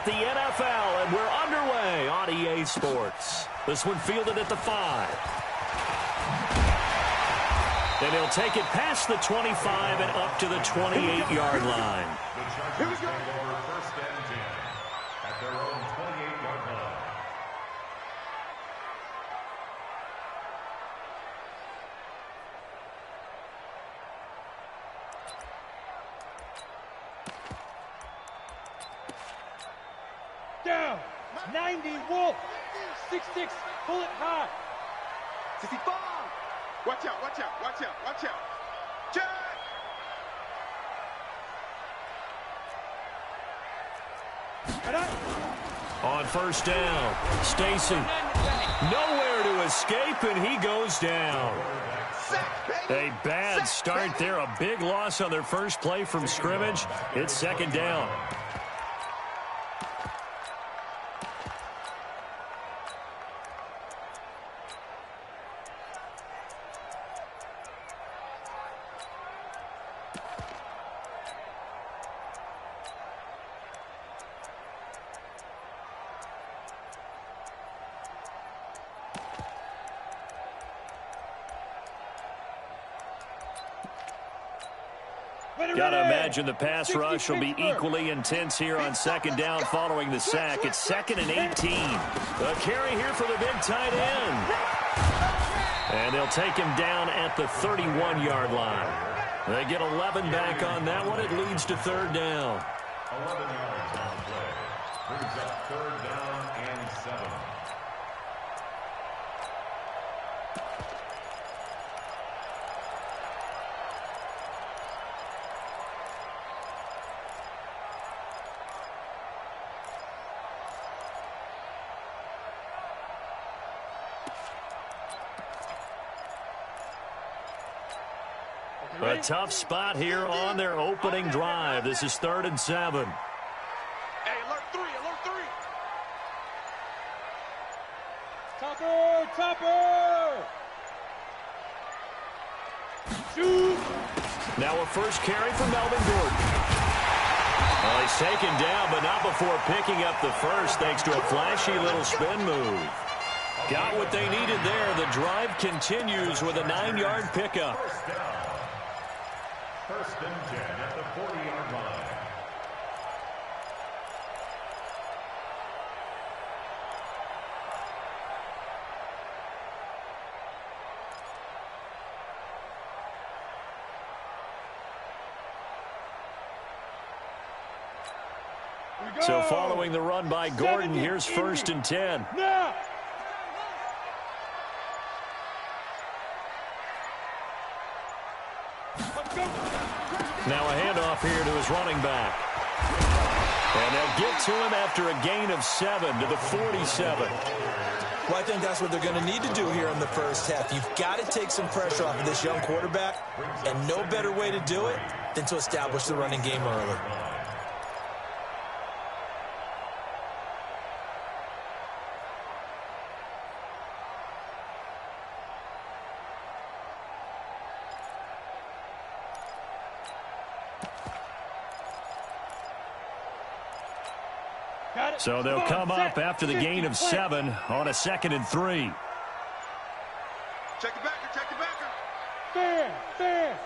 the NFL, and we're underway on EA Sports. This one fielded at the 5. And he'll take it past the 25 and up to the 28-yard line. Here we go. First and 10 at their own 28-yard line. Down. 90 Wolf. 6'6". Pull it high. 65. Watch out, watch out, watch out, watch out. Check. On first down, Stacy. Nowhere to escape, and he goes down. A bad start there. A big loss on their first play from scrimmage. It's second down. Got to imagine the pass rush will be equally intense here on second down following the sack. It's 2nd and 18. A carry here for the big tight end. And they'll take him down at the 31-yard line. They get 11 back on that one. It leads to third down. 11 yards on the play. Brings up third down and 7. A tough spot here on their opening drive. This is 3rd and 7. Hey, alert 3, alert 3. Topper, topper. Shoot. Now a first carry for Melvin Gordon. Well, he's taken down, but not before picking up the first, thanks to a flashy little spin move. Got what they needed there. The drive continues with a 9-yard pickup. First and 10 at the 40-yard line. So following the run by Gordon, here's 1st and 10. Now. Now a handoff here to his running back. And they'll get to him after a gain of 7 to the 47. Well, I think that's what they're going to need to do here in the first half. You've got to take some pressure off of this young quarterback, and no better way to do it than to establish the running game early. So they'll come up after the gain of 7 on a 2nd and 3. Check the backer, check the backer. Fair, fair.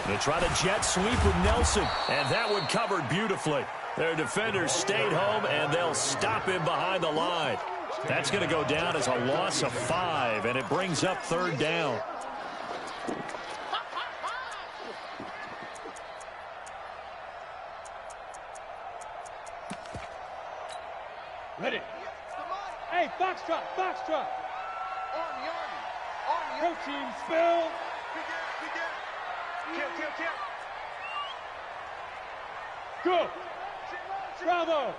They try to jet sweep with Nelson, and that one covered beautifully. Their defenders stayed home, and they'll stop him behind the line. That's going to go down as a loss of 5, and it brings up third down. Ready. Hey, foxtrot, foxtrot. Army. Protein spill. Kill. Go. Bravo.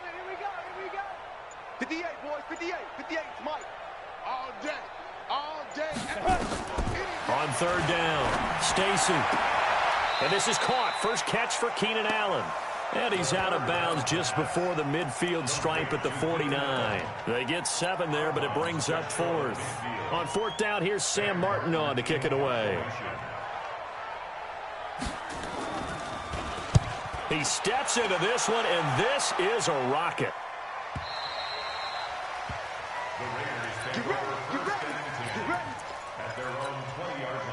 Here we go. 58, boys, 58. 58, Mike. All day. On third down, Stacy. And this is caught. First catch for Keenan Allen. And he's out of bounds just before the midfield stripe at the 49. They get 7 there, but it brings up 4th. On 4th down, here's Sam Martin on to kick it away. He steps into this one, and this is a rocket. The Raiders take over first and 10 at their own 20-yard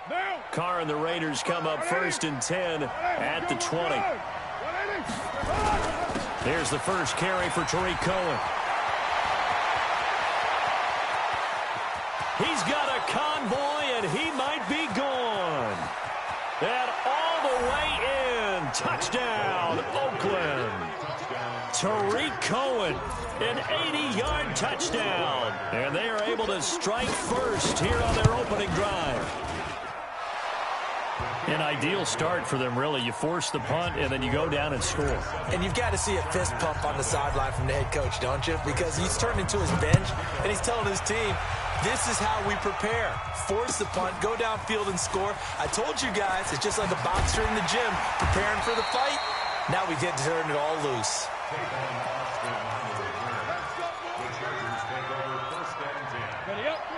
line. Carr and the Raiders come up first and 10 at the 20. Here's the first carry for Tariq Cohen. He's got a convoy, and he might be gone. And all the way in. Touchdown, Oakland. Tariq Cohen, an 80-yard touchdown. And they are able to strike first here on their opening drive. An ideal start for them, really. You force the punt, and then you go down and score. And you've got to see a fist pump on the sideline from the head coach, don't you? Because he's turned into his bench, and he's telling his team, this is how we prepare. Force the punt, go downfield and score. I told you guys, it's just like a boxer in the gym preparing for the fight. Now we get to turn it all loose.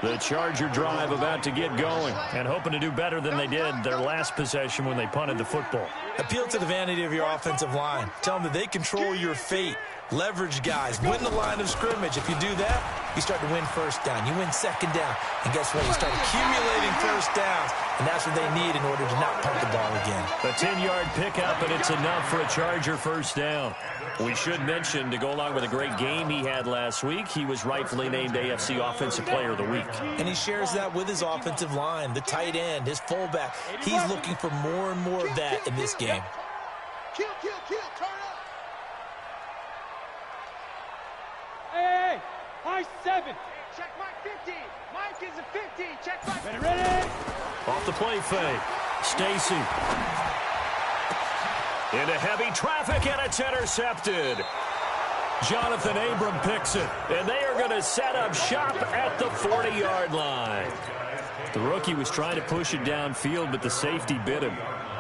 The Charger drive about to get going and hoping to do better than they did their last possession when they punted the football. Appeal to the vanity of your offensive line. Tell them that they control your fate. Leverage guys. Win the line of scrimmage. If you do that, you start to win first down. You win second down. And guess what? You start accumulating first downs. And that's what they need in order to not punt the ball again. A 10-yard pickup, and it's enough for a Charger first down. We should mention, to go along with a great game he had last week, he was rightfully named AFC Offensive Player of the Week. And he shares that with his offensive line, the tight end, his fullback. He's looking for more and more of that in this game. Kill, turn up. Hey, high 7. Check Mike 50. Mike is a 50. Check Mike. Ready. Off the play fake. Stacy. Into heavy traffic, and it's intercepted. Jonathan Abram picks it, and they are going to set up shop at the 40-yard line. The rookie was trying to push it downfield, but the safety bit him.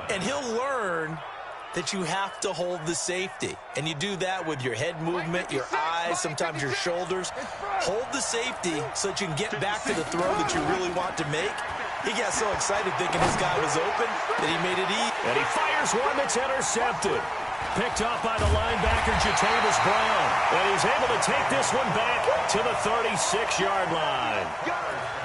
And he'll learn that you have to hold the safety. And you do that with your head movement, your eyes, sometimes your shoulders. Hold the safety so that you can get back to the throw that you really want to make. He got so excited thinking his guy was open that he made it easy. And he fires one that's intercepted. Picked off by the linebacker, Jatavis Brown. And he's able to take this one back to the 36-yard line.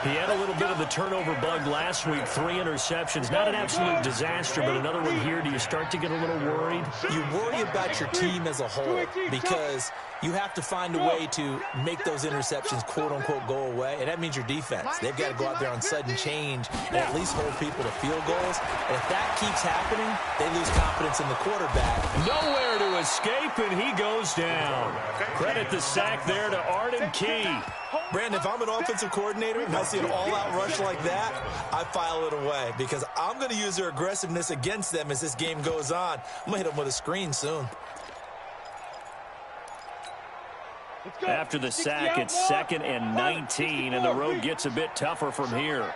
He had a little bit of the turnover bug last week, 3 interceptions. Not an absolute disaster, but another one here. Do you start to get a little worried? You worry about your team as a whole because you have to find a way to make those interceptions, quote-unquote, go away. And that means your defense. They've got to go out there on sudden change and at least hold people to field goals. And if that keeps happening, they lose confidence in the quarterback. Nowhere to escape, and he goes down. Credit the sack there to Arden Key. Brandon, if I'm an offensive coordinator and I see an all-out rush like that, I file it away because I'm going to use their aggressiveness against them as this game goes on. I'm going to hit them with a screen soon. After the sack, it's 2nd and 19, and the road gets a bit tougher from here.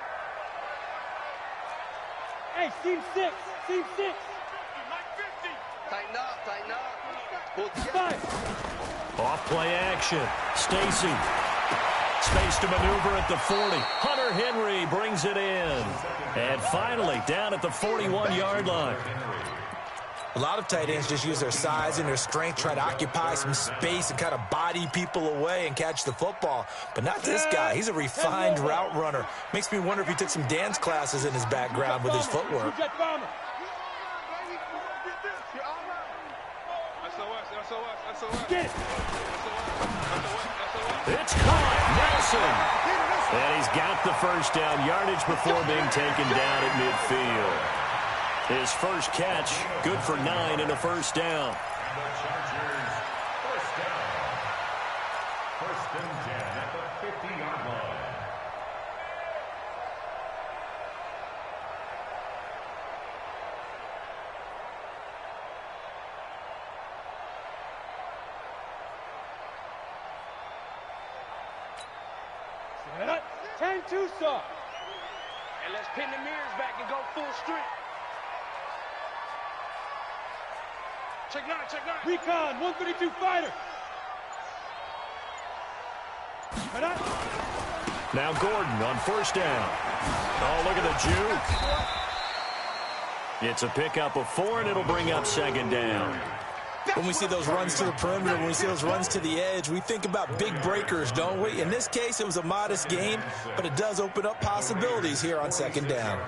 Hey, team 6. Tighten up. 5. Off play action. Stacy. Space to maneuver at the 40. Hunter Henry brings it in. And finally, down at the 41-yard line. A lot of tight ends just use their size and their strength, try to occupy some space and kind of body people away and catch the football. But not this guy. He's a refined route runner. Makes me wonder if he took some dance classes in his background with his footwork. Get it. It's caught. Nelson. And he's got the first down yardage before being taken down at midfield. His first catch, good for 9 and a first down. And the Chargers, first down. 1st and 10 at the 50-yard line. Set up. 10-2 saw. And let's pin the mirrors back and go full strength. Check 9. Recon, 132 fighter. Set up. Now Gordon on first down. Oh, look at the juke. It's a pickup of 4, and it'll bring up second down. When we see those runs to the perimeter, when we see those runs to the edge, we think about big breakers, don't we? In this case, it was a modest gain, but it does open up possibilities here on second down.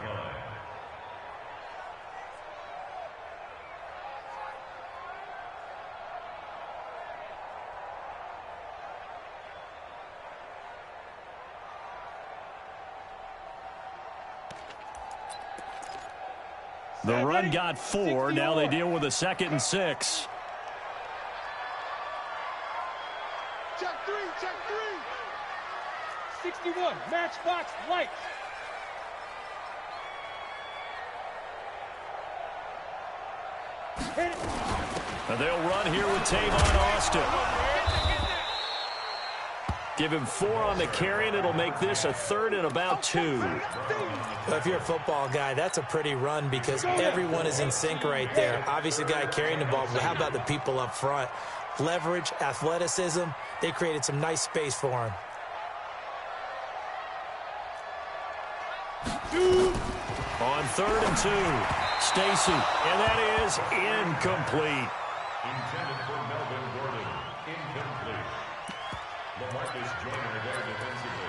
The run got 4. Now they deal with a 2nd and 6. Check 3, check 3. 61, matchbox lights. Hit it. And they'll run here with Tavon Austin. Give him 4 on the carry, and it'll make this a 3rd and about 2. Well, if you're a football guy, that's a pretty run because everyone is in sync right there. Obviously, the guy carrying the ball, but how about the people up front? Leverage, athleticism, they created some nice space for him. On 3rd and 2, Stacy, and that is incomplete. Intended for Melvin Gordon. Incomplete. LaMarcus Joyner there defensively.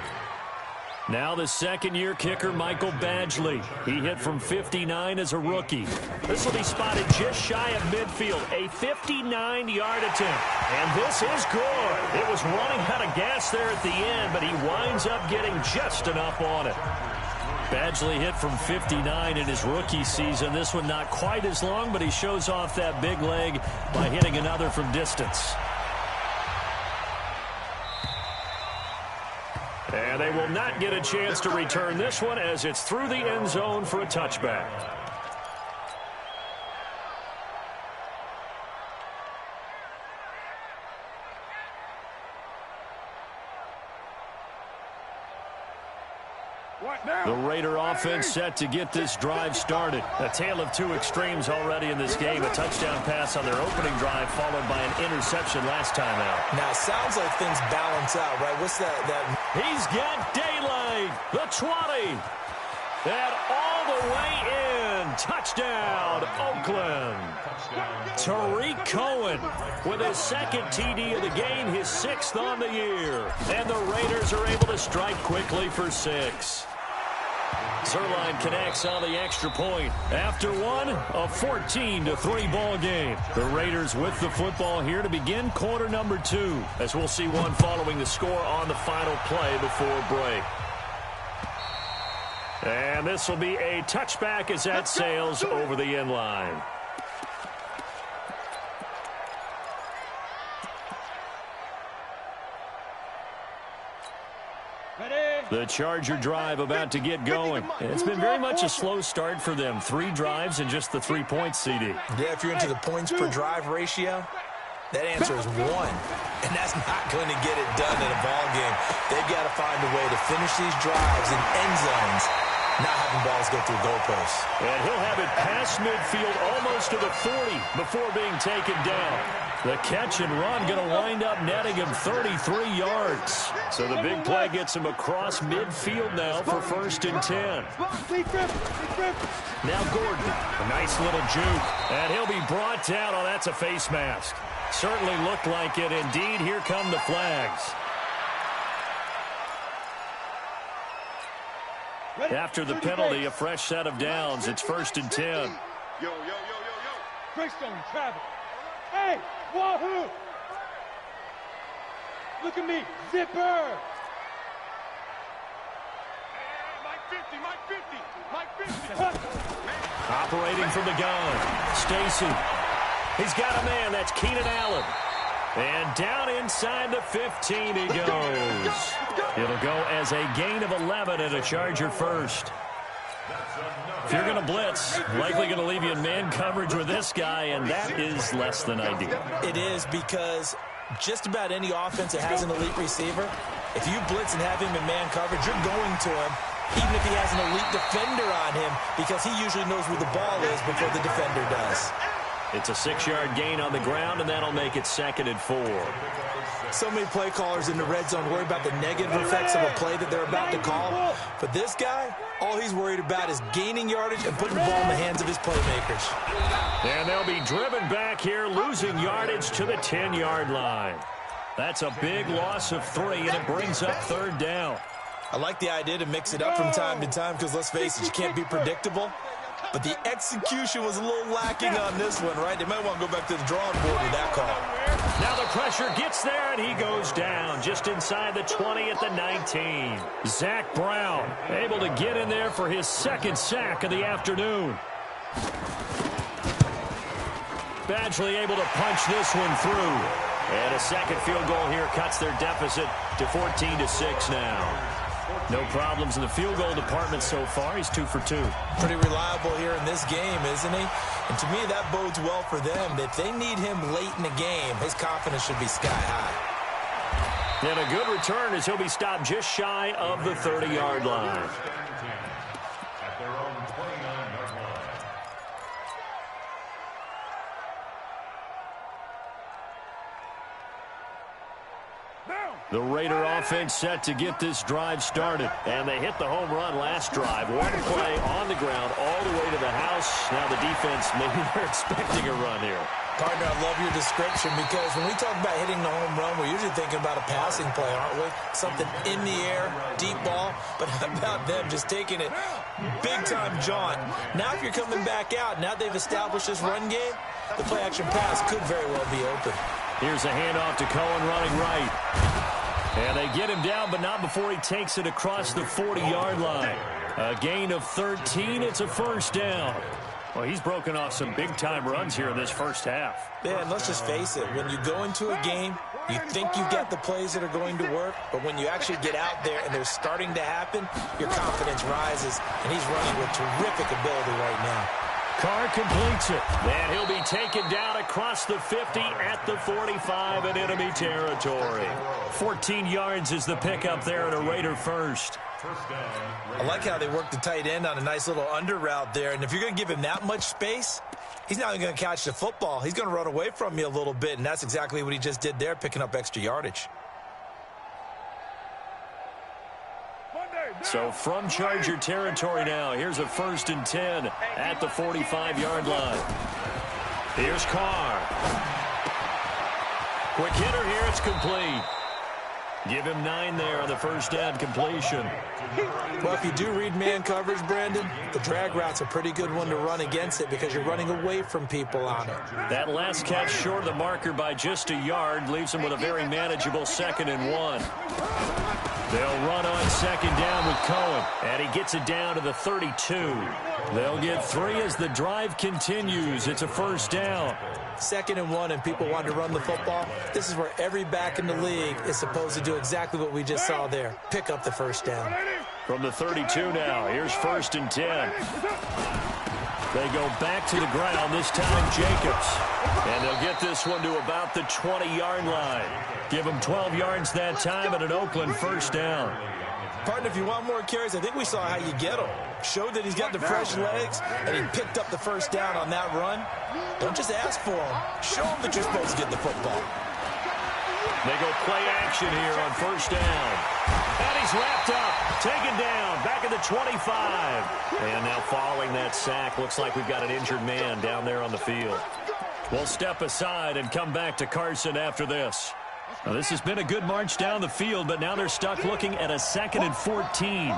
Now the second-year kicker, Michael Badgley. He hit from 59 as a rookie. This will be spotted just shy of midfield, a 59-yard attempt. And this is good. It was running out of gas there at the end, but he winds up getting just enough on it. Badgley hit from 59 in his rookie season. This one not quite as long, but he shows off that big leg by hitting another from distance. And they will not get a chance to return this one as it's through the end zone for a touchback. The Raider offense set to get this drive started. A tale of 2 extremes already in this game. A touchdown pass on their opening drive followed by an interception last time out. Now, it sounds like things balance out, right? What's that? He's got daylight. The 20. And all the way in. Touchdown, Oakland. Tariq Cohen with his 2nd TD of the game, his 6th on the year. And the Raiders are able to strike quickly for 6. Zerline connects on the extra point. After one, a 14-3 ball game. The Raiders with the football here to begin quarter number 2, as we'll see one following the score on the final play before break. And this will be a touchback as that sails over the end line. The Charger drive about to get going. It's been very much a slow start for them. 3 drives and just the 3 points, CD. Yeah, if you're into the points per drive ratio, that answer is 1. And that's not going to get it done in a ball game. They've got to find a way to finish these drives in end zones, not having balls go through goalposts. And he'll have it past midfield almost to the 40 before being taken down. The catch and run going to wind up netting him 33 yards. So the big play gets him across midfield now for 1st and 10. Now Gordon, a nice little juke. And he'll be brought down. Oh, that's a face mask. Certainly looked like it. Indeed, here come the flags. After the penalty, a fresh set of downs. It's 1st and 10. Yo. Greystone travel. Hey, wahoo! Look at me, zipper! Hey, Mike 50. Operating from the gun, Stacy. He's got a man, that's Keenan Allen. And down inside the 15 he goes. It'll go as a gain of 11 and a Charger first. If you're going to blitz, likely going to leave you in man coverage with this guy, and that is less than ideal. It is because just about any offense that has an elite receiver, if you blitz and have him in man coverage, you're going to him, even if he has an elite defender on him, because he usually knows where the ball is before the defender does. It's a 6-yard gain on the ground, and that'll make it 2nd and 4. So many play callers in the red zone worry about the negative effects of a play that they're about to call. But this guy, all he's worried about is gaining yardage and putting the ball in the hands of his playmakers. And they'll be driven back here, losing yardage to the 10-yard line. That's a big loss of 3, and it brings up 3rd down. I like the idea to mix it up from time to time because, let's face it, you can't be predictable. But the execution was a little lacking on this one, right? They might want to go back to the drawing board with that call. Now the pressure gets there, and he goes down just inside the 20 at the 19. Zach Brown able to get in there for his 2nd sack of the afternoon. Badgley able to punch this one through. And a 2nd field goal here cuts their deficit to 14-6 now. No problems in the field goal department so far. He's 2 for 2. Pretty reliable here in this game, isn't he? And to me, that bodes well for them. If they need him late in the game, his confidence should be sky high. And a good return as he'll be stopped just shy of the 30-yard line. At their own 29-yard line. The Raider offense set to get this drive started. And they hit the home run last drive. One play on the ground all the way to the house. Now the defense, maybe they're expecting a run here. Partner, I love your description because when we talk about hitting the home run, we're usually thinking about a passing play, aren't we? Something in the air, deep ball. But how about them just taking it big-time jaunt? Now if you're coming back out, now they've established this run game, the play-action pass could very well be open. Here's a handoff to Cohen running right. And they get him down, but not before he takes it across the 40-yard line. A gain of 13. It's a 1st down. Well, he's broken off some big-time runs here in this first half. Yeah, and let's just face it. When you go into a game, you think you've got the plays that are going to work, but when you actually get out there and they're starting to happen, your confidence rises, and he's running with terrific ability right now. Carr completes it, and he'll be taken down across the 50 at the 45 in enemy territory. 14 yards is the pickup there at a Raider 1st. I like how they work the tight end on a nice little under route there, and if you're going to give him that much space, he's not even going to catch the football. He's going to run away from you a little bit, and that's exactly what he just did there, picking up extra yardage. So from Charger territory now, here's a 1st and 10 at the 45-yard line. Here's Carr. Quick hitter here, it's complete. Give him 9 there on the 1st down completion. Well, if you do read man coverage, Brandon, the drag route's a pretty good one to run against it because you're running away from people on it. That last catch short of the marker by just a yard leaves him with a very manageable 2nd and 1. They'll run on 2nd down with Cohen, and he gets it down to the 32. They'll get 3 as the drive continues. It's a 1st down. 2nd and 1, and people want to run the football. This is where every back in the league is supposed to do exactly what we just saw there. Pick up the 1st down. From the 32 now, here's 1st and 10. They go back to the ground, this time Jacobs. And they'll get this one to about the 20-yard line. Give them 12 yards that time at an Oakland 1st down. Partner, if you want more carries, I think we saw how you get him. Showed that he's got the fresh legs, and he picked up the 1st down on that run. Don't just ask for him. Show him that you're supposed to get the football. They go play action here on 1st down. And he's wrapped up, taken down, back at the 25. And now following that sack, looks like we've got an injured man down there on the field. We'll step aside and come back to Carson after this. Now, this has been a good march down the field, but now they're stuck looking at a 2nd and 14.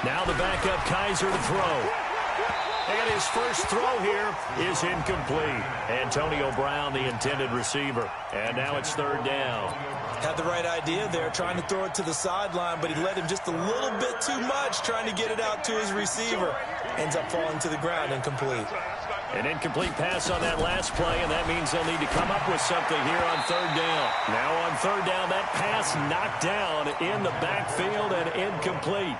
Now the backup Kaiser to throw. And his first throw here is incomplete. Antonio Brown, the intended receiver. And now it's 3rd down. Had the right idea there, trying to throw it to the sideline, but he led him just a little bit too much, trying to get it out to his receiver. Ends up falling to the ground, incomplete. An incomplete pass on that last play, and that means they'll need to come up with something here on 3rd down. Now on 3rd down, that pass knocked down in the backfield and incomplete.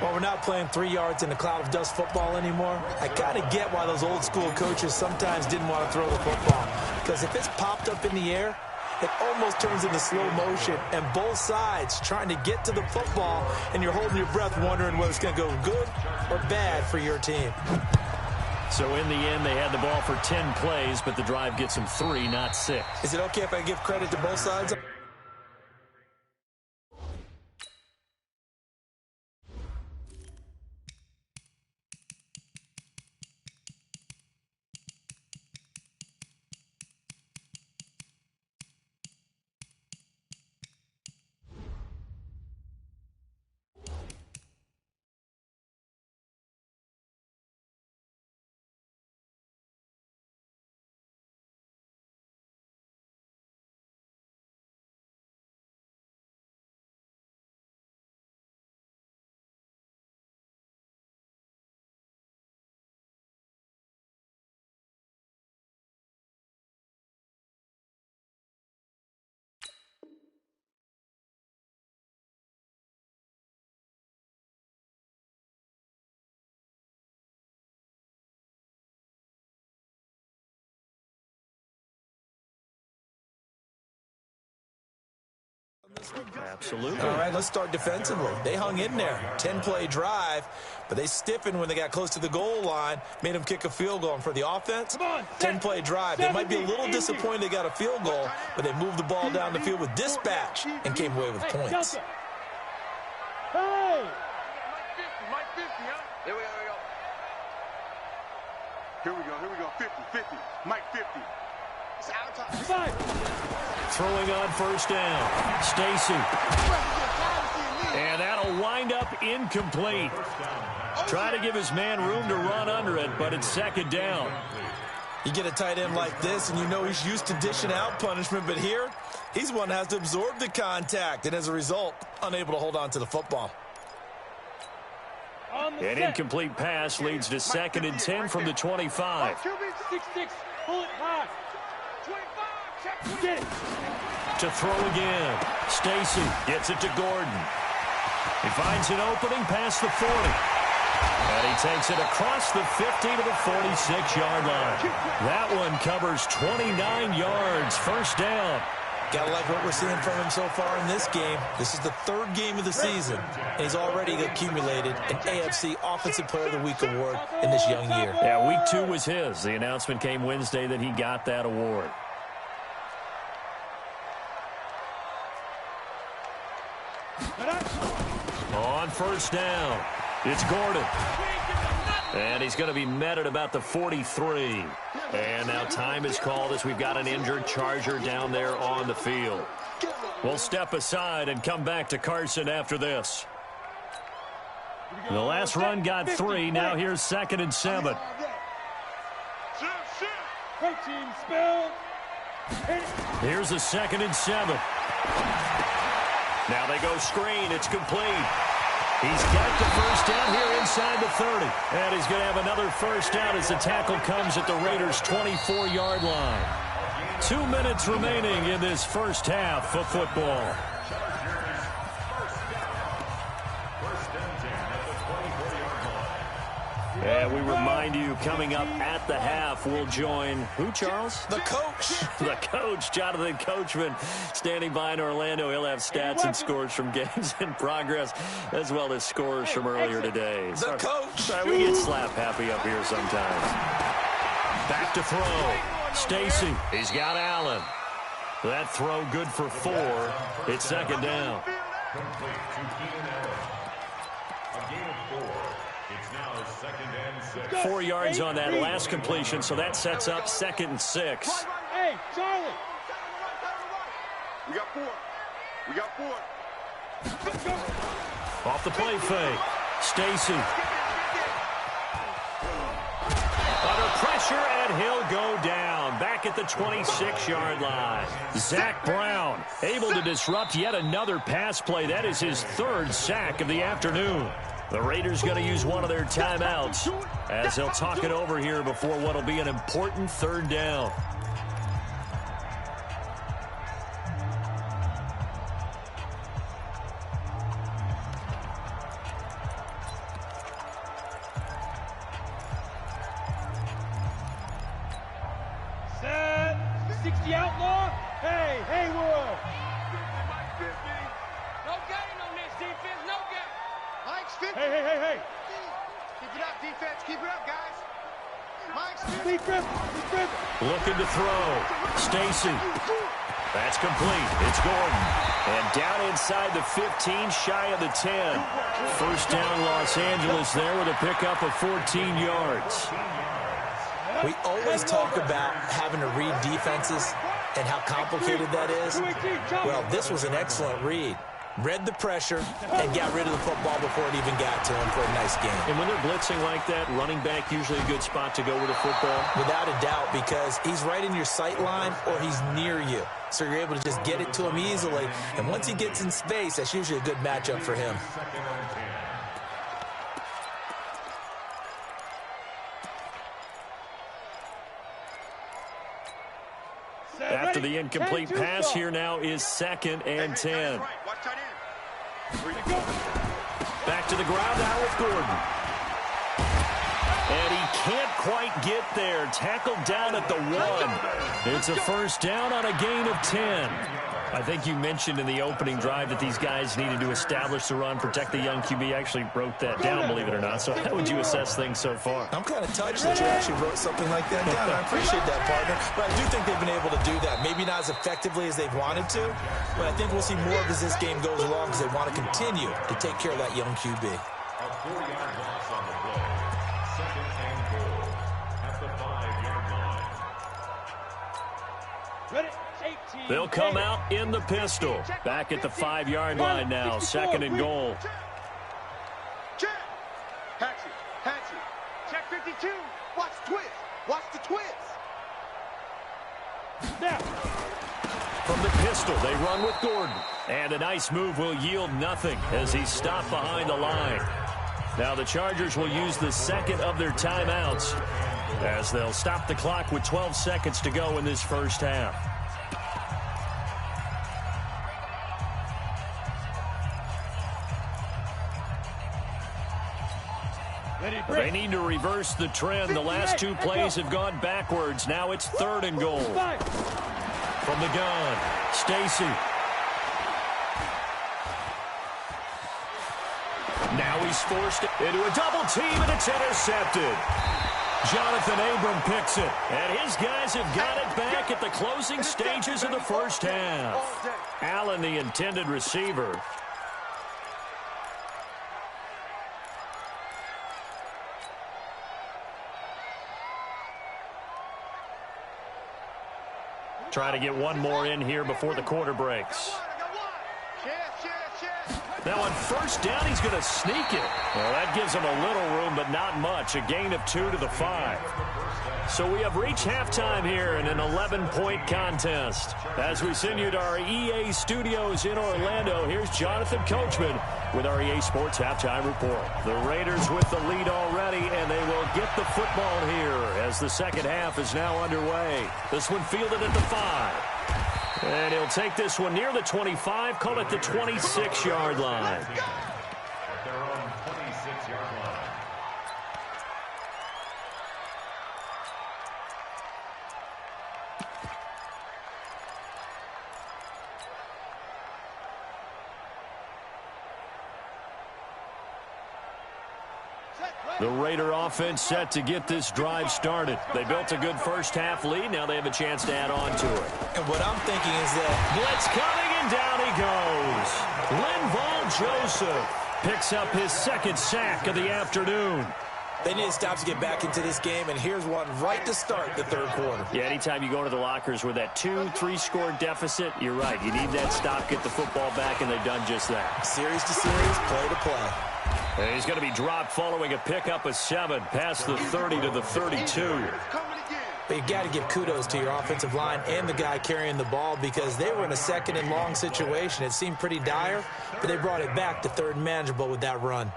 Well, we're not playing 3 yards in a cloud of dust football anymore. I kind of get why those old school coaches sometimes didn't want to throw the football. Because if it's popped up in the air, it almost turns into slow motion, and both sides trying to get to the football, and you're holding your breath wondering whether it's going to go good or bad for your team. So in the end, they had the ball for 10 plays, but the drive gets them 3, not 6. Is it okay if I give credit to both sides? Absolutely. All right, let's start defensively. They hung in there. 10-play drive, but they stiffened when they got close to the goal line, made them kick a field goal. And for the offense, 10-play drive. They might be a little disappointed they got a field goal, but they moved the ball down the field with dispatch and came away with points. Hey! Mike 50, huh? Here we go. Here we go. 50. Mike 50. It's out of time. Five. Throwing on first down. Stacy. And that'll wind up incomplete. Try to give his man room to run under it, but it's second down. You get a tight end like this, and you know he's used to dishing out punishment, but here, he's one that has to absorb the contact, and as a result, unable to hold on to the football. An incomplete pass leads to 2nd and 10 from the 25. 6-6, pull it high. 25, get it. To throw again. Stacy gets it to Gordon. He finds an opening past the 40. And he takes it across the 50 to the 46-yard line. That one covers 29 yards. First down. Gotta like what we're seeing from him so far in this game. This is the 3rd game of the season, and he's already accumulated an AFC Offensive Player of the Week award in this young year. Yeah, week 2 was his. The announcement came Wednesday that he got that award. On first down, it's Gordon. And he's going to be met at about the 43. And now time is called as we've got an injured Charger down there on the field. We'll step aside and come back to Carson after this. The last run got 3. Now here's 2nd and 7. Protein spill. Here's a 2nd and 7. Now they go screen. It's complete. He's got the first down here inside the 30. And he's going to have another first down as the tackle comes at the Raiders' 24-yard line. 2 minutes remaining in this first half of football. And we remind you, coming up at the half, we'll join who, Charles? The coach. The coach, Jonathan Coachman, standing by in Orlando. He'll have stats and scores from games in progress, as well as scores from earlier today. The coach. We get slap happy up here sometimes. Back to throw. Stacy. He's got Allen. That throw good for 4. It's 2nd down. Complete to Keenan Allen. A gain of 4. It's now 2nd and 6. 4 yards on that last completion, so that sets up 2nd and 6. Hey, Charlie. We got 4. Off the play fake. Stacy. Under pressure, and he'll go down. Back at the 26-yard line. Zach Brown able to disrupt yet another pass play. That is his 3rd sack of the afternoon. The Raiders going to use one of their timeouts as they'll talk it over here before what will be an important 3rd down. Set. 60 outlaw. Hey, world. No gain on this defense, no gain. Mike's 50. Hey. Keep it up, defense. Keep it up, guys. Mike's 50. Be driven. Looking to throw. Stacy. That's complete. It's Gordon. And down inside the 15, shy of the 10. First down, Los Angeles there with a pickup of 14 yards. We always talk about having to read defenses and how complicated that is. Well, this was an excellent read. Read the pressure and got rid of the football before it even got to him for a nice game. And when they're blitzing like that, running back usually a good spot to go with a football? Without a doubt, because he's right in your sight line or he's near you. So you're able to just get it to him easily. And once he gets in space, that's usually a good matchup for him. After the incomplete pass, here now is 2nd and 10. Back to the ground now with Gordon. And he can't quite get there. Tackled down at the 1. It's a first down on a gain of 10. I think you mentioned in the opening drive that these guys needed to establish the run, protect the young QB. I actually wrote that down, believe it or not. So how would you assess things so far? I'm kind of touched that you actually wrote something like that down. I appreciate that, partner. But I do think they've been able to do that. Maybe not as effectively as they've wanted to, but I think we'll see more of as this game goes along because they want to continue to take care of that young QB. A 4-yard loss on the play. 2nd and goal at the 5-yard line. Ready? They'll come out in the pistol. Back at the 5-yard line now. 2nd and goal. Check. Hatchet. Check 52. Watch the twist. Watch the twist. Now. From the pistol, they run with Gordon. And a nice move will yield nothing as he's stopped behind the line. Now the Chargers will use the 2nd of their timeouts as they'll stop the clock with 12 seconds to go in this first half. They need to reverse the trend. The last 2 plays have gone backwards. Now it's 3rd and goal. From the gun, Stacy. Now he's forced into a double team, and it's intercepted. Jonathan Abram picks it, and his guys have got it back at the closing stages of the first half. Allen, the intended receiver. Try to get one more in here before the quarter breaks. Now on first down, he's going to sneak it. Well, that gives him a little room, but not much. A gain of 2 to the 5. So we have reached halftime here in an 11-point contest. As we send you to our EA studios in Orlando, here's Jonathan Coachman with our EA Sports Halftime Report. The Raiders with the lead already, and they will get the football here as the second half is now underway. This one fielded at the 5. And he'll take this one near the 25, call it the 26-yard line. At their own 26-yard line. The Raider offense set to get this drive started. They built a good first half lead. Now they have a chance to add on to it. And what I'm thinking is that blitz coming, and down he goes. Linval Joseph picks up his 2nd sack of the afternoon. they need to stop to get back into this game, and here's one right to start the third quarter. Yeah, anytime you go to the lockers with that 2-3 score deficit, you're right. You need that stop, get the football back, and they've done just that. Series to series, play to play. And he's going to be dropped following a pickup of 7 past the 30 to the 32. But you've got to give kudos to your offensive line and the guy carrying the ball, because they were in a 2nd and long situation. It seemed pretty dire, but they brought it back to 3rd and manageable with that run.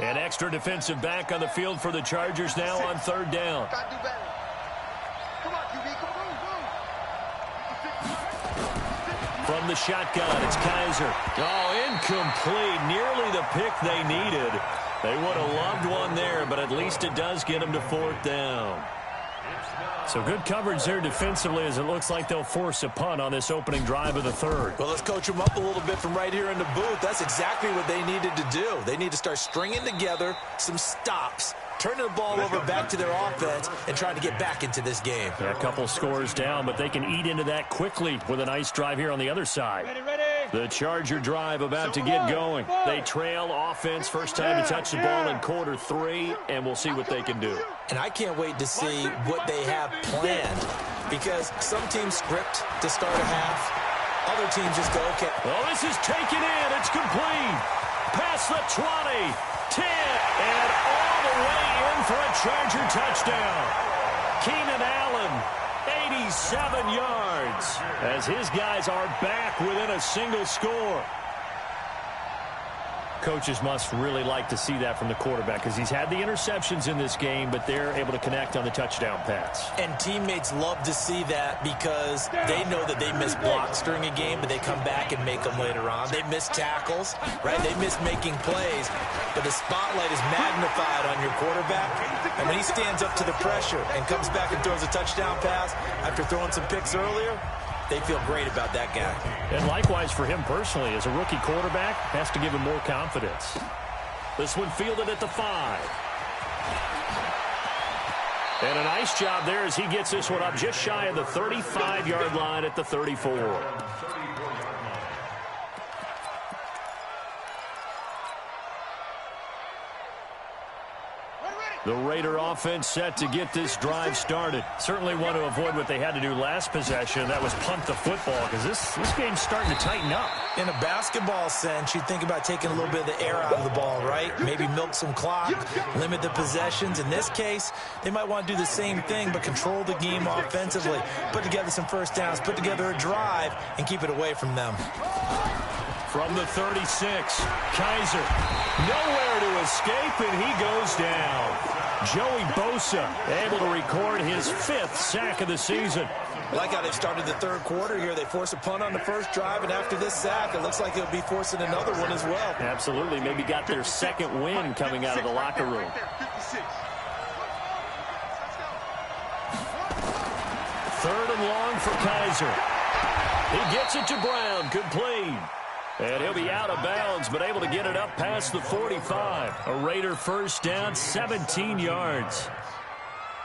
An extra defensive back on the field for the Chargers now on 3rd down. From the shotgun, it's Kaiser. Oh, incomplete. Nearly the pick they needed. They would have loved one there, but at least it does get them to 4th down. So good coverage there defensively as it looks like they'll force a punt on this opening drive of the third. Well, let's coach them up a little bit from right here in the booth. That's exactly what they needed to do. They need to start stringing together some stops, turning the ball over back to their offense, and trying to get back into this game. Yeah, a couple scores down, but they can eat into that quickly with a nice drive here on the other side. Ready. The Charger drive about to get going. They trail offense, first time to touch the ball in quarter 3, and we'll see what they can do. And I can't wait to see what they have planned, because some teams script to start a half. Other teams just go, okay. Well, this is taken in. It's complete. Past the 20, 10, and all the way in for a Charger touchdown. Keenan Allen, 87 yards, as his guys are back within a single score. Coaches must really like to see that from the quarterback because he's had the interceptions in this game, but they're able to connect on the touchdown pass. And teammates love to see that because they know that they miss blocks during a game, but they come back and make them later on. They miss tackles, right? They miss making plays, but the spotlight is magnified on your quarterback. And when he stands up to the pressure and comes back and throws a touchdown pass after throwing some picks earlier, they feel great about that guy. And likewise for him personally, as a rookie quarterback, has to give him more confidence. This one fielded at the 5. And a nice job there as he gets this one up just shy of the 35-yard line at the 34. The Raider offense set to get this drive started. Certainly want to avoid what they had to do last possession. That was punt the football because this game's starting to tighten up. In a basketball sense, you'd think about taking a little bit of the air out of the ball, right? Maybe milk some clock, limit the possessions. In this case, they might want to do the same thing but control the game offensively. Put together some first downs, put together a drive, and keep it away from them. From the 36, Kaiser nowhere to escape, and he goes down. Joey Bosa able to record his 5th sack of the season. Like how they've started the third quarter here. They force a punt on the first drive, and after this sack, it looks like they'll be forcing another one as well. Absolutely. Maybe got their second win coming out of the locker room. 3rd and long for Kaiser. He gets it to Brown, complete. And he'll be out of bounds, but able to get it up past the 45. A Raider first down, 17 yards.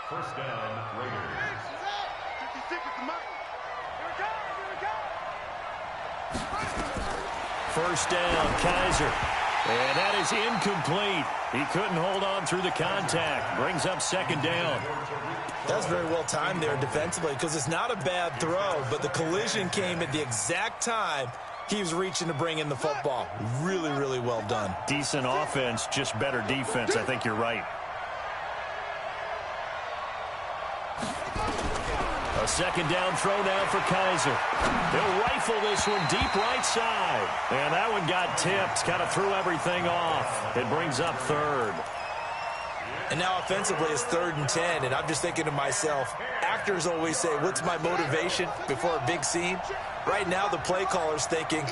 First down, Raiders. 56 at the mark. First down, Kaiser. And that is incomplete. He couldn't hold on through the contact. Brings up 2nd down. That's very well timed there defensively because it's not a bad throw, but the collision came at the exact time he was reaching to bring in the football. Really, really well done. Decent offense, just better defense. I think you're right. A 2nd down throw now for Kaiser. He'll rifle this one deep right side. And that one got tipped. Kind of threw everything off. It brings up 3rd. And now offensively it's 3rd and 10. And I'm just thinking to myself, actors always say, what's my motivation before a big scene? Right now the play caller's thinking,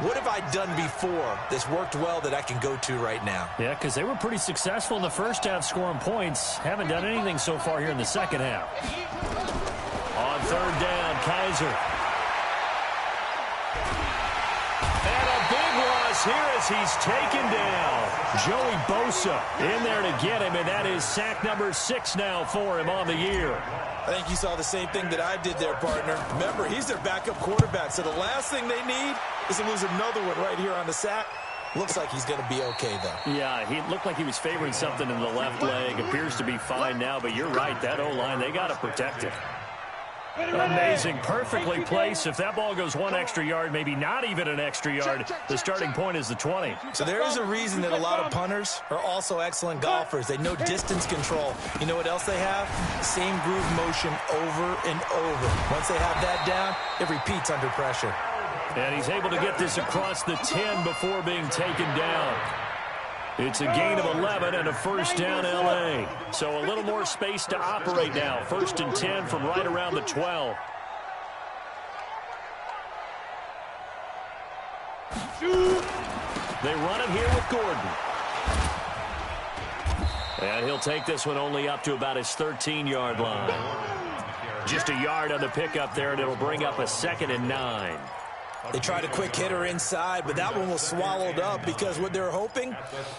what have I done before that's worked well that I can go to right now? Yeah, because they were pretty successful in the first half scoring points. Haven't done anything so far here in the second half. On 3rd down, Kaiser. And a big loss here as he's taken down. Joey Bosa in there to get him, and that is sack number 6 now for him on the year. I think you saw the same thing that I did there, partner. Remember, he's their backup quarterback, so the last thing they need is to lose another one right here on the sack. Looks like he's going to be okay, though. Yeah, he looked like he was favoring something in the left leg. Appears to be fine now, but you're right. That O-line, they got to protect it. Amazing. Perfectly placed. If that ball goes 1 extra yard, maybe not even an extra yard, the starting point is the 20. So there is a reason that a lot of punters are also excellent golfers. They know distance control. You know what else they have? Same groove motion over and over. Once they have that down, it repeats under pressure. And he's able to get this across the 10 before being taken down. It's a gain of 11 and a first down L.A. So a little more space to operate now. 1st and 10 from right around the 12. They run it here with Gordon. And he'll take this one only up to about his 13-yard line. Just a yard on the pickup there, and it'll bring up a 2nd and 9. They tried a quick hitter inside, but that one was swallowed up because what they're hoping,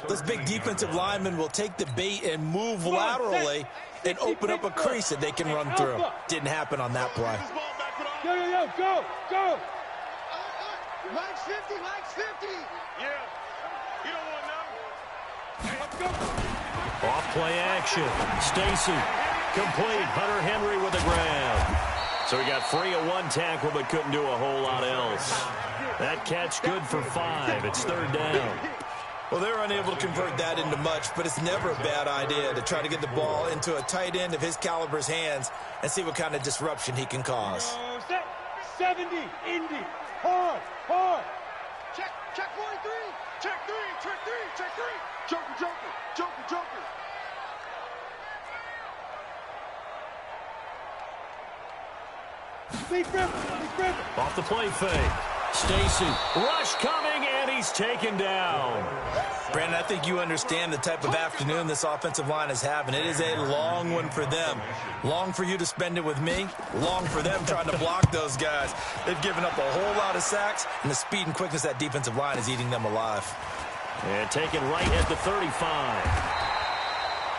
those big defensive linemen will take the bait and move laterally and open up a crease that they can run through. Didn't happen on that play. Go, go! Mike's 50, Mike's 50. Yeah. You don't want none. Hey, let's go. Off play action. Stacy. Complete. Hunter Henry with the grab. So he got free of one tackle but couldn't do a whole lot else. That catch good for 5. It's 3rd down. Well, they're unable to convert that into much, but it's never a bad idea to try to get the ball into a tight end of his caliber's hands and see what kind of disruption he can cause. 70, Indy. Hard. Check 43. Check 3, check 3. Joker. Big River. Off the play fake. Stacy. Rush coming, and he's taken down. Brandon, I think you understand the type of afternoon this offensive line is having. It is a long one for them. Long for you to spend it with me. Long for them trying to block those guys. They've given up a whole lot of sacks, and the speed and quickness of that defensive line is eating them alive. And taken right at the 35.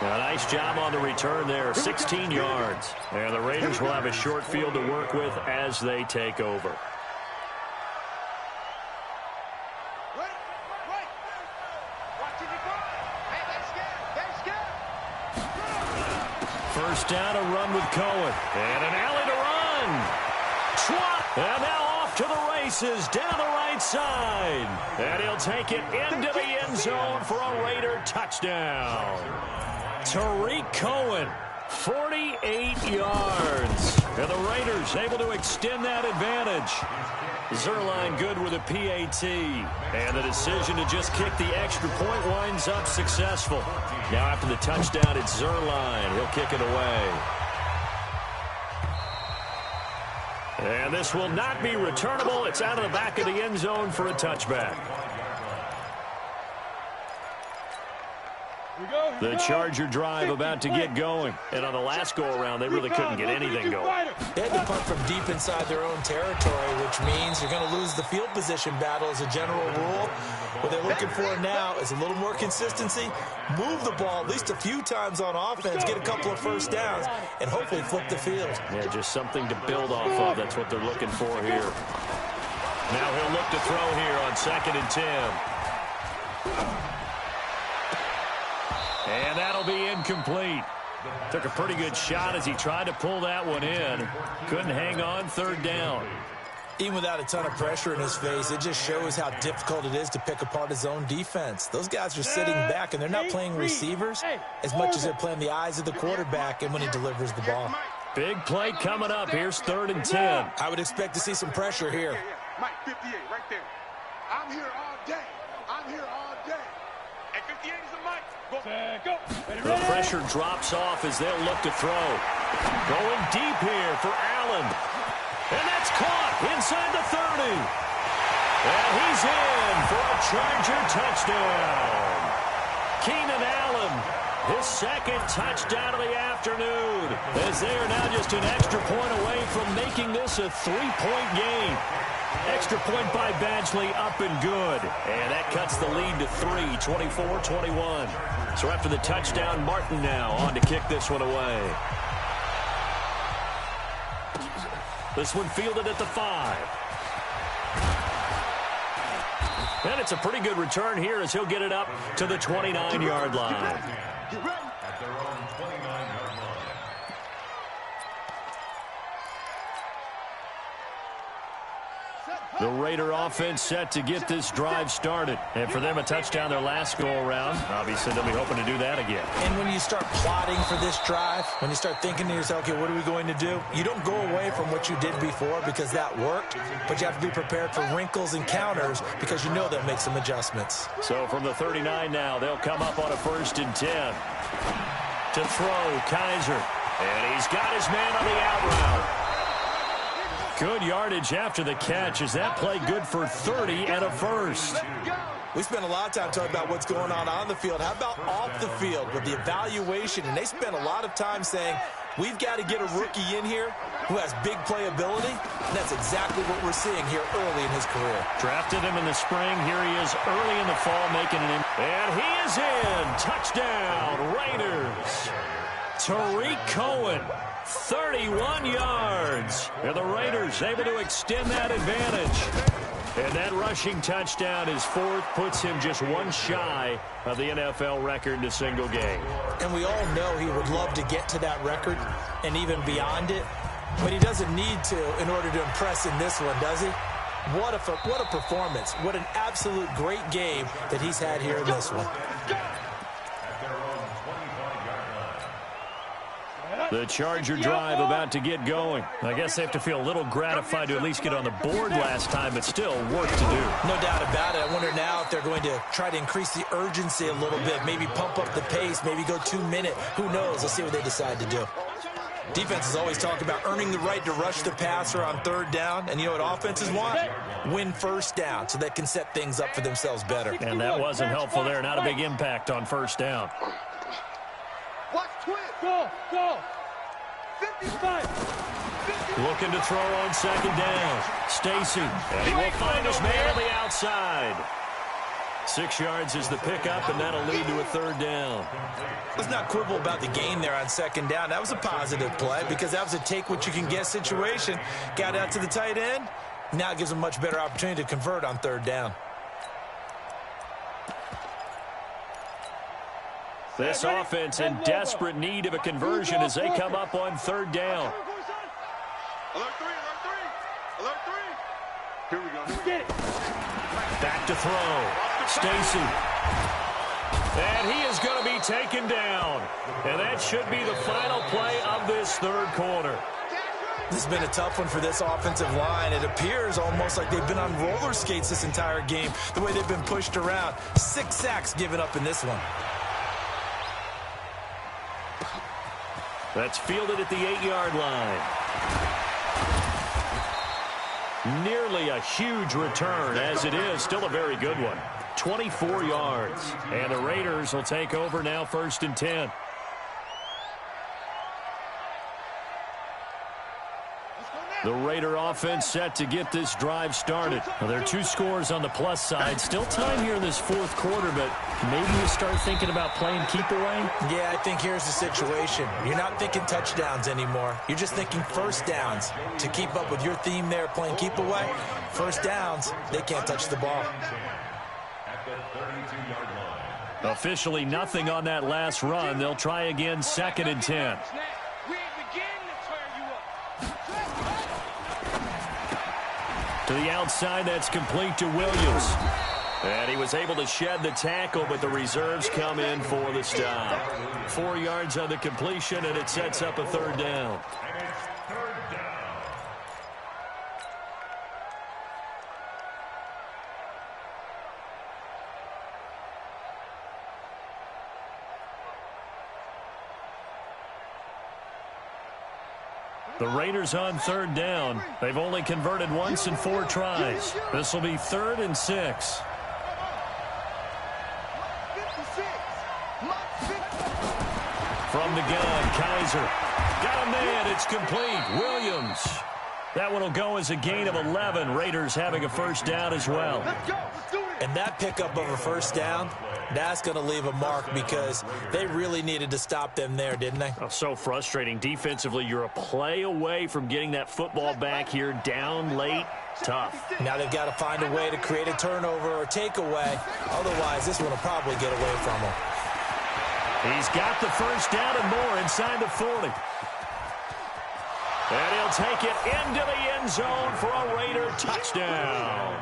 A nice job on the return there, 16 yards. And the Raiders will have a short field to work with as they take over. First down, a run with Cohen. And an alley to run. Swat. And now off to the races down the right side. And he'll take it into the end zone for a Raider touchdown. Tariq Cohen, 48 yards. And the Raiders able to extend that advantage. Zerline good with a PAT. And the decision to just kick the extra point winds up successful. Now after the touchdown, it's Zerline. He'll kick it away. And this will not be returnable. It's out of the back of the end zone for a touchback. The Charger drive about to get going. And on the last go-around, they really couldn't get anything going. They had to punt from deep inside their own territory, which means you're going to lose the field position battle as a general rule. What they're looking for now is a little more consistency, move the ball at least a few times on offense, get a couple of first downs, and hopefully flip the field. Yeah, just something to build off of. That's what they're looking for here. Now he'll look to throw here on 2nd and 10. And that'll be incomplete. Took a pretty good shot as he tried to pull that one in. Couldn't hang on, 3rd down. Even without a ton of pressure in his face, it just shows how difficult it is to pick apart his own defense. Those guys are sitting back, and they're not playing receivers as much as they're playing the eyes of the quarterback and when he delivers the ball. Big play coming up. Here's 3rd and 10. I would expect to see some pressure here. Mike 58 right there. I'm here all day. And 58 is a Mike. Go. The pressure drops off as they'll look to throw. Going deep here for Allen. And that's caught inside the 30. And he's in for a Charger touchdown. Keenan Allen, his 2nd touchdown of the afternoon, as they are now just an extra point away from making this a 3-point game. Extra point by Badgley, up and good. And that cuts the lead to 3, 24-21. So after the touchdown, Martin now on to kick this one away. This one fielded at the 5. And it's a pretty good return here as he'll get it up to the 29-yard line. At their own 29-yard line. The Raider offense set to get this drive started. And for them, a touchdown their last go-around. Obviously, they'll be hoping to do that again. And when you start plotting for this drive, when you start thinking to yourself, okay, what are we going to do? You don't go away from what you did before because that worked, but you have to be prepared for wrinkles and counters because you know they'll make some adjustments. So from the 39 now, they'll come up on a 1st and 10. To throw, Kaiser. And he's got his man on the out route. Good yardage after the catch. Is that play good for 30 and a first? We spent a lot of time talking about what's going on the field. How about off the field with the evaluation? And they spent a lot of time saying, we've got to get a rookie in here who has big playability. And that's exactly what we're seeing here early in his career. Drafted him in the spring. Here he is early in the fall making an impact. And he is in. Touchdown, Raiders. Tariq Cohen, 31 yards. And the Raiders able to extend that advantage. And that rushing touchdown is fourth, puts him just one shy of the NFL record in a single game. And we all know he would love to get to that record and even beyond it, but he doesn't need to in order to impress in this one, does he? What a performance. What an absolute great game that he's had here in this one. The Charger drive about to get going. I guess they have to feel a little gratified to at least get on the board last time, but still work to do. No doubt about it. I wonder now if they're going to try to increase the urgency a little bit, maybe pump up the pace, maybe go 2 minute. Who knows? Let's see what they decide to do. Defenses always talk about earning the right to rush the passer on third down, and you know what offenses want? Win first down so they can set things up for themselves better. And that wasn't helpful there. Not a big impact on first down. Watch twist. Go. 55. Looking to throw on second down. Stacy. And he will find his man on the outside. 6 yards is the pickup, and that'll lead to a third down. Let's not quibble about the gain there on second down. That was a positive play because that was a take-what-you-can-get situation. Got out to the tight end. Now it gives them a much better opportunity to convert on third down. This offense in desperate need of a conversion as they come up on third down. Alert three. Here we go. Get it. Back to throw. Stacy. And he is going to be taken down. And that should be the final play of this third quarter. This has been a tough one for this offensive line. It appears almost like they've been on roller skates this entire game, the way they've been pushed around. 6 sacks given up in this one. That's fielded at the 8-yard line. Nearly a huge return, as it is still a very good one. 24 yards. And the Raiders will take over now, 1st and 10. The Raider offense set to get this drive started. Well, there are 2 scores on the plus side. Still time here in this fourth quarter, but maybe you start thinking about playing keep away? Yeah, I think here's the situation. You're not thinking touchdowns anymore. You're just thinking first downs. To keep up with your theme there, playing keep away, first downs, they can't touch the ball. At the 32-yard line. Officially nothing on that last run. They'll try again, 2nd and 10. To the outside, that's complete to Williams. And he was able to shed the tackle, but the reserves come in for the stop. 4 yards on the completion, and it sets up a third down. And it's third down. The Raiders on third down. They've only converted once in 4 tries. This will be 3rd and 6. From the gun, Kaiser. Got a man. It's complete. Williams. That one will go as a gain of 11. Raiders having a first down as well. And that pickup of a first down, that's going to leave a mark because they really needed to stop them there, didn't they? Oh, so frustrating. Defensively, you're a play away from getting that football back here down late. Tough. Now they've got to find a way to create a turnover or takeaway. Otherwise, this one will probably get away from them. He's got the first down and more inside the 40. And he'll take it into the end zone for a Raider touchdown.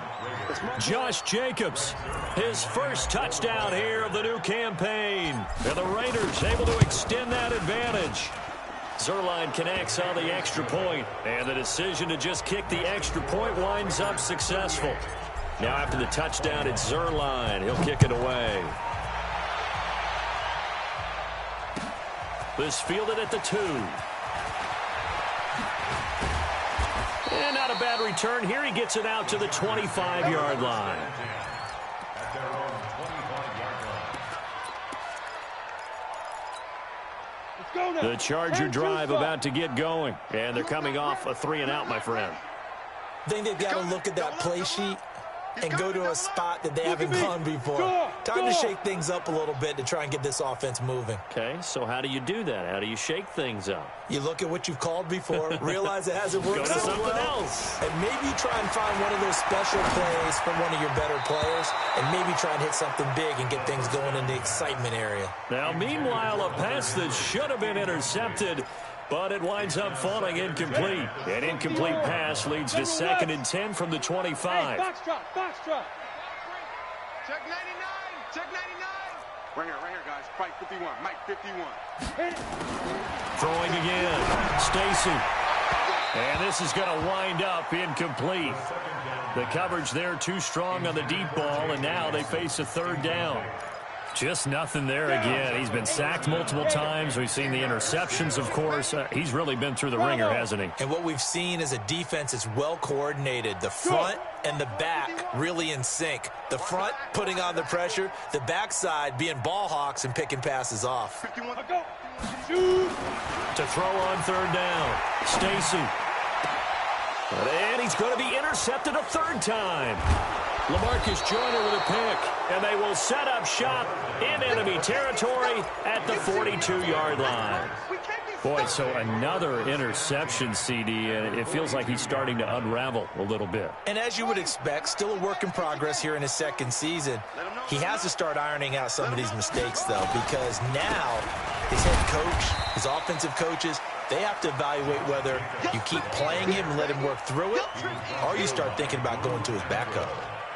Josh Jacobs, his first touchdown here of the new campaign. And the Raiders able to extend that advantage. Zuerlein connects on the extra point, and the decision to just kick the extra point winds up successful. Now after the touchdown, it's Zuerlein. He'll kick it away. This fielded at the 2. And not a bad return. Here he gets it out to the 25-yard line. At their own The Charger drive about to get going, and they're coming off a 3-and-out, my friend. I think they've got to look at that play sheet and go to a spot that they haven't gone before. Time to shake things up a little bit to try and get this offense moving. Okay, so how do you do that? How do you shake things up? You look at what you've called before, realize it hasn't worked Go to so something well, else. and maybe try and find one of those special plays from one of your better players, and maybe try and hit something big and get things going in the excitement area. Now, meanwhile, a pass that should have been intercepted, but it winds up falling incomplete. An incomplete pass leads to 2nd and 10 from the 25. Hey, box drop, box drop. Check 99. Check 99. Right here, guys. Fight 51. Mike 51. Throwing again. Stacy. And this is going to wind up incomplete. The coverage there too strong on the deep ball, and now they face a 3rd down. Just nothing there again. He's been sacked multiple times. We've seen the interceptions, of course. He's really been through the ringer, hasn't he? And what we've seen is a defense that's well coordinated. The front and the back really in sync. The front putting on the pressure, the backside being ball hawks and picking passes off. To throw on 3rd down. Stacy. And he's going to be intercepted a 3rd time. LaMarcus Joyner with a pick, and they will set up shop in enemy territory at the 42-yard line. Boy, so another interception, CD, and it feels like he's starting to unravel a little bit. And as you would expect, still a work in progress here in his 2nd season. He has to start ironing out some of these mistakes, though, because now his head coach, his offensive coaches, they have to evaluate whether you keep playing him and let him work through it, or you start thinking about going to his backup.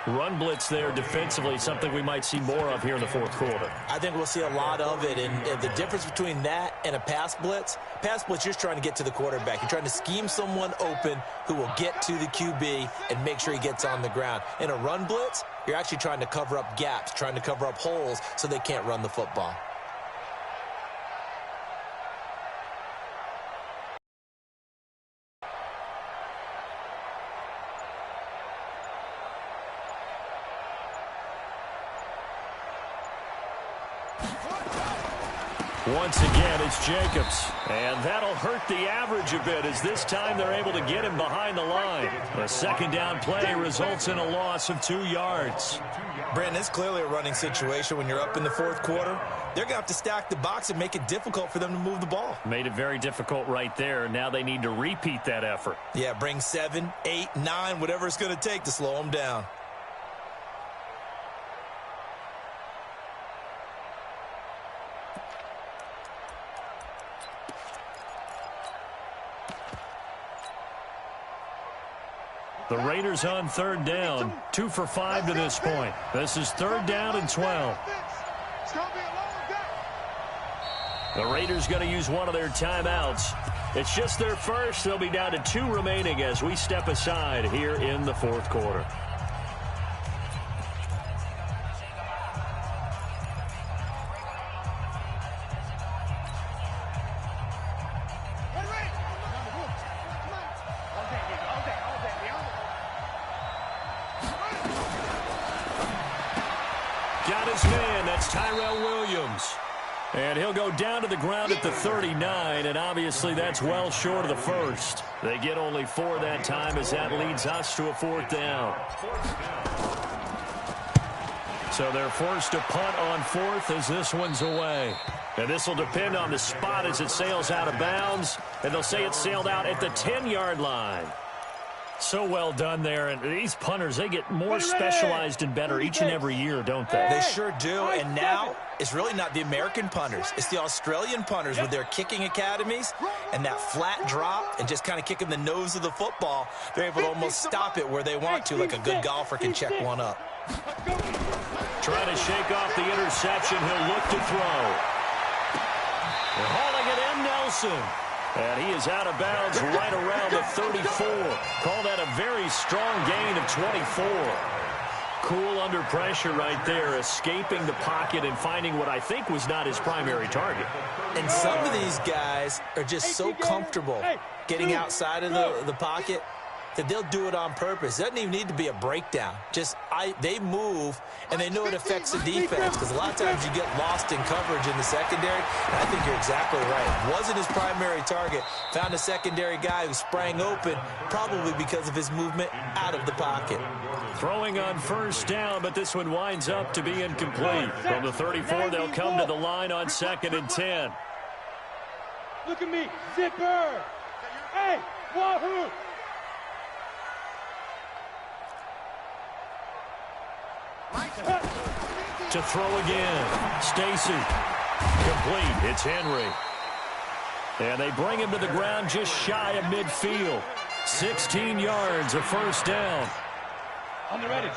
Run blitz there defensively, something we might see more of here in the 4th quarter. I think we'll see a lot of it, and the difference between that and a pass blitz, you're just trying to get to the quarterback. You're trying to scheme someone open who will get to the QB and make sure he gets on the ground. In a run blitz, you're actually trying to cover up gaps, trying to cover up holes so they can't run the football. Once again, it's Jacobs, and that'll hurt the average a bit as this time they're able to get him behind the line. A 2nd down play results in a loss of 2 yards. Brandon, it's clearly a running situation when you're up in the 4th quarter. They're going to have to stack the box and make it difficult for them to move the ball. Made it very difficult right there. Now they need to repeat that effort. Yeah, bring 7, 8, 9, whatever it's going to take to slow them down. The Raiders on 3rd down, 2 for 5 to this point. This is 3rd down and 12. The Raiders going to use one of their timeouts. It's just their first. They'll be down to 2 remaining as we step aside here in the 4th quarter. Got his man. That's Tyrell Williams. And he'll go down to the ground at the 39, and obviously that's well short of the first. They get only 4 that time as that leads us to a 4th down. So they're forced to punt on 4th as this one's away. And this will depend on the spot as it sails out of bounds, and they'll say it sailed out at the 10-yard line. So well done there, and these punters, they get more specialized and better each and every year, don't they? They sure do, and now it's really not the American punters. It's the Australian punters with their kicking academies and that flat drop and just kind of kicking the nose of the football. They're able to almost stop it where they want to, like a good golfer can check one up. Trying to shake off the interception. He'll look to throw. They're hauling it in, Nelson. And he is out of bounds right around the 34. Call that a very strong gain of 24. Cool under pressure right there, escaping the pocket and finding what I think was not his primary target. And some of these guys are just so comfortable getting outside of the pocket that they'll do it on purpose. It doesn't even need to be a breakdown. Just they move, and they know it affects the defense, because a lot of times you get lost in coverage in the secondary, and I think you're exactly right. Wasn't his primary target. Found a secondary guy who sprang open, probably because of his movement out of the pocket. Throwing on first down, but this one winds up to be incomplete. From the 34, they'll come to the line on 2nd and 10. Look at me, zipper. Hey, wahoo. To throw again. Stacy. Complete. It's Henry. And they bring him to the ground just shy of midfield. 16 yards, a first down. On the ready.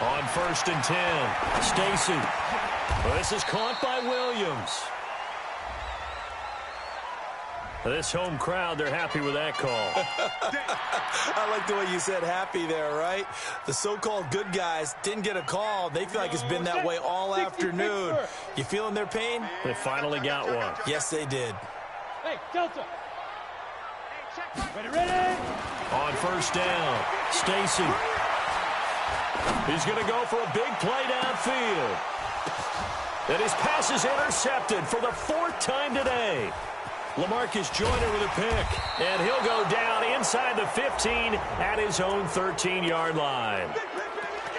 On 1st and 10, Stacy. Well, this is caught by Williams. This home crowd, they're happy with that call. I like the way you said happy there, right? The so-called good guys didn't get a call. They feel like it's been that way all afternoon. You feeling their pain? They finally got one. Yes, they did. Hey, Delta. Ready. On first down, Stacy. He's going to go for a big play downfield. And his pass is intercepted for the 4th time today. LaMarcus Joyner with a pick, and he'll go down inside the 15 at his own 13-yard line.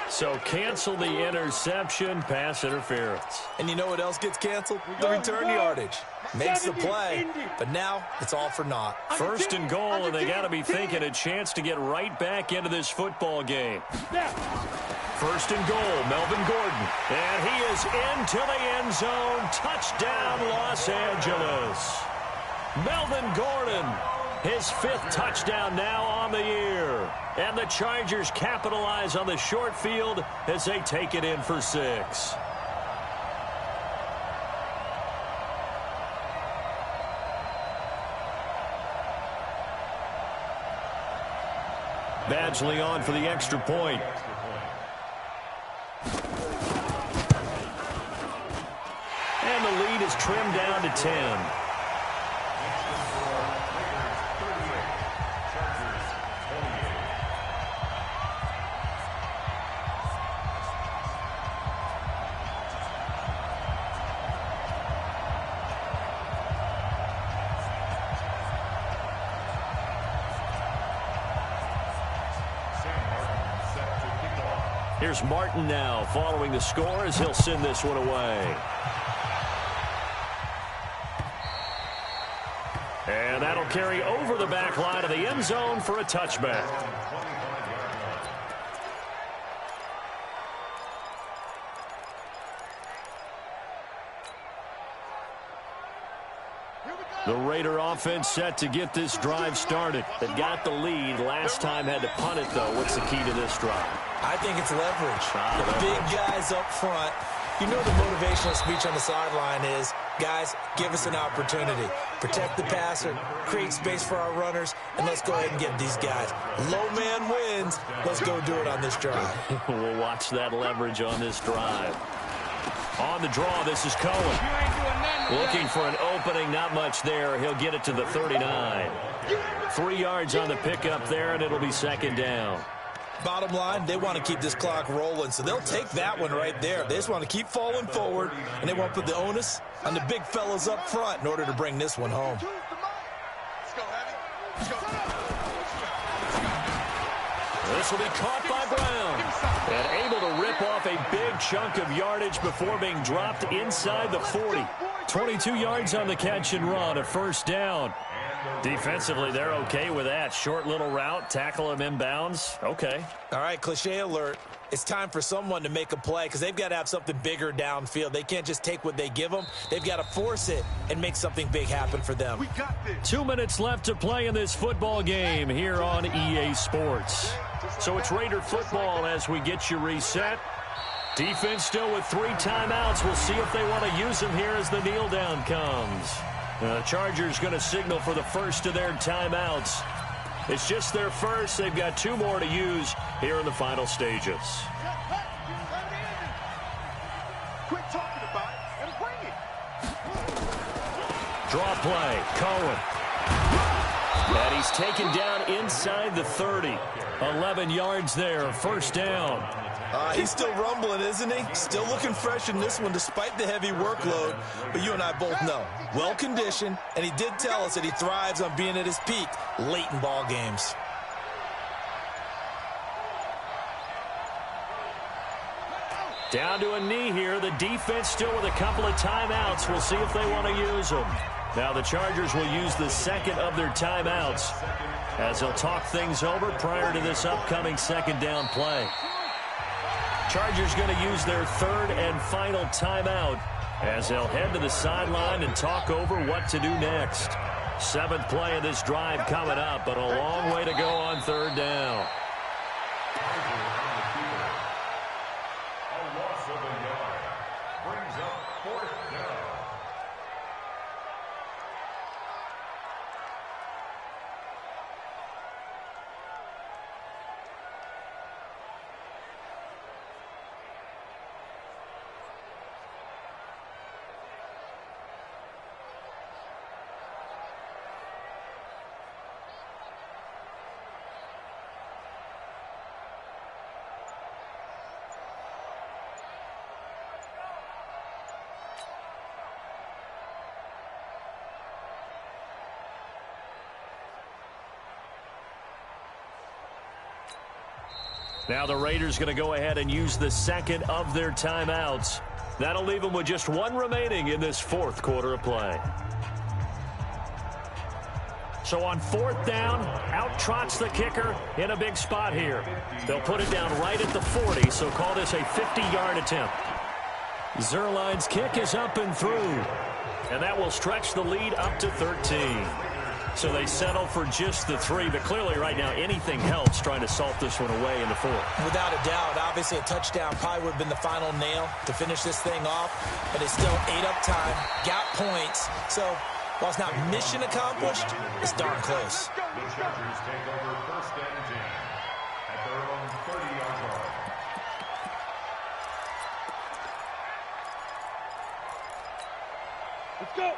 So cancel the interception, pass interference. And you know what else gets canceled? The return yardage. Makes the play, but now it's all for naught. 1st and goal, and they got to be thinking a chance to get right back into this football game. 1st and goal, Melvin Gordon. And he is into the end zone. Touchdown, Los Angeles. Melvin Gordon, his 5th touchdown now on the year. And the Chargers capitalize on the short field as they take it in for 6. Badgley on for the extra point. And the lead is trimmed down to 10. Here's Martin now following the score as he'll send this one away. And that'll carry over the back line of the end zone for a touchback. The Raider offense set to get this drive started. They got the lead. Last time had to punt it, though. What's the key to this drive? I think it's leverage. The big guys up front. You know the motivational speech on the sideline is, guys, give us an opportunity. Protect the passer, create space for our runners, and let's go ahead and get these guys. Low man wins. Let's go do it on this drive. We'll watch that leverage on this drive. On the draw, this is Cohen. Looking for an opening, not much there. He'll get it to the 39. 3 yards on the pickup there, and it'll be 2nd down. Bottom line, they want to keep this clock rolling, so they'll take that one right there. They just want to keep falling forward, and they want to put the onus on the big fellas up front in order to bring this one home. This will be caught by Brown. And able to rip off a big chunk of yardage before being dropped inside the 40. 22 yards on the catch and run, a 1st down. Defensively, they're okay with that. Short little route, tackle him inbounds. Okay. All right, cliche alert. It's time for someone to make a play because they've got to have something bigger downfield. They can't just take what they give them. They've got to force it and make something big happen for them. We got this. 2 minutes left to play in this football game here on EA Sports. So it's Raider football as we get you reset. Defense still with 3 timeouts. We'll see if they want to use them here as the kneel down comes. The Chargers going to signal for the first of their timeouts. It's just their first. They've got 2 more to use here in the final stages. Quit talking about it and bring it. Draw play. Cohen. And he's taken down inside the 30. 11 yards there. First down. He's still rumbling, isn't he? Still looking fresh in this one despite the heavy workload. But you and I both know, well-conditioned, and he did tell us that he thrives on being at his peak late in ball games. Down to a knee here. The defense still with a couple of timeouts. We'll see if they want to use them. Now the Chargers will use the second of their timeouts as they'll talk things over prior to this upcoming second down play. Chargers going to use their third and final timeout as they'll head to the sideline and talk over what to do next. Seventh play of this drive coming up, but a long way to go on third down. A loss of a yard brings up fourth down. Now the Raiders going to go ahead and use the second of their timeouts. That'll leave them with just one remaining in this fourth quarter of play. So on fourth down, out trots the kicker in a big spot here. They'll put it down right at the 40, so call this a 50-yard attempt. Zerline's kick is up and through, and that will stretch the lead up to 13. So they settle for just the 3, but clearly right now anything helps trying to salt this one away in the 4th. Without a doubt, obviously a touchdown probably would have been the final nail to finish this thing off, but it's still ate up time, got points. So while it's not mission accomplished, it's darn close. The Chargers take over first and 10 at their own 30-yard line.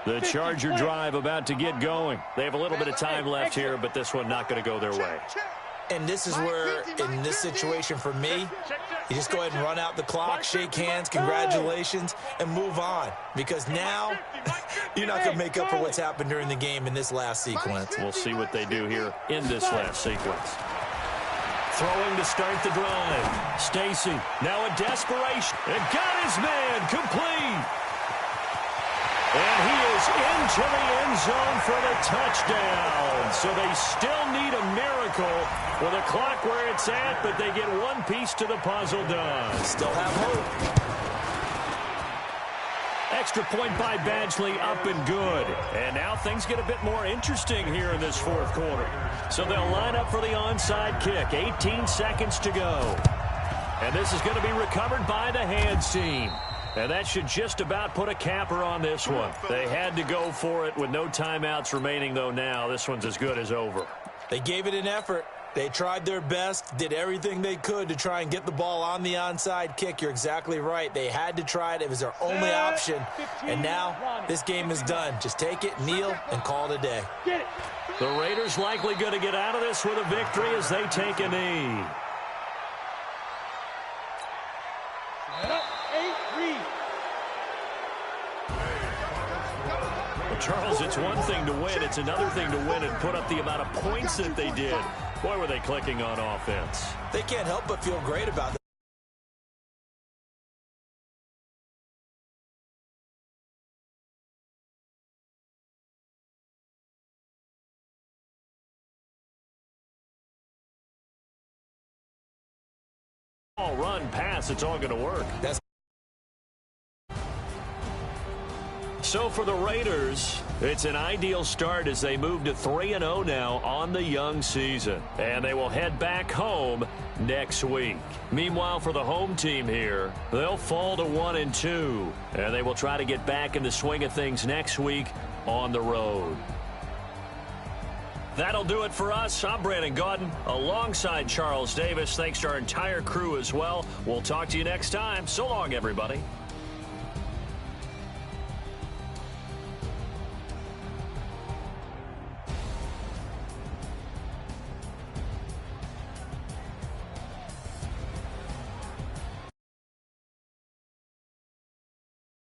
The Charger drive about to get going. They have a little bit of time left here, but this one not going to go their way. And this is where, in this situation for me, you just go ahead and run out the clock, shake hands, congratulations, and move on. Because now, you're not going to make up for what's happened during the game in this last sequence. We'll see what they do here in this last sequence. Throwing to start the drive. Stacy, now a desperation. And got his man complete. And he is into the end zone for the touchdown. So they still need a miracle with a clock where it's at, but they get one piece to the puzzle done. Still have hope. Extra point by Badgley, up and good. And now things get a bit more interesting here in this fourth quarter. So they'll line up for the onside kick. 18 seconds to go. And this is going to be recovered by the hands team. And that should just about put a capper on this one. They had to go for it with no timeouts remaining, though now. This one's as good as over. They gave it an effort. They tried their best, did everything they could to try and get the ball on the onside kick. You're exactly right. They had to try it. It was their only option. And now this game is done. Just take it, kneel, and call it a day. The Raiders likely going to get out of this with a victory as they take a knee. Charles, it's one thing to win. It's another thing to win and put up the amount of points that they did. Boy, were they clicking on offense. They can't help but feel great about it. All run, pass, it's all going to work. So for the Raiders, it's an ideal start as they move to 3-0 now on the young season. And they will head back home next week. Meanwhile, for the home team here, they'll fall to 1-2. And they will try to get back in the swing of things next week on the road. That'll do it for us. I'm Brandon Gaudin alongside Charles Davis. Thanks to our entire crew as well. We'll talk to you next time. So long, everybody.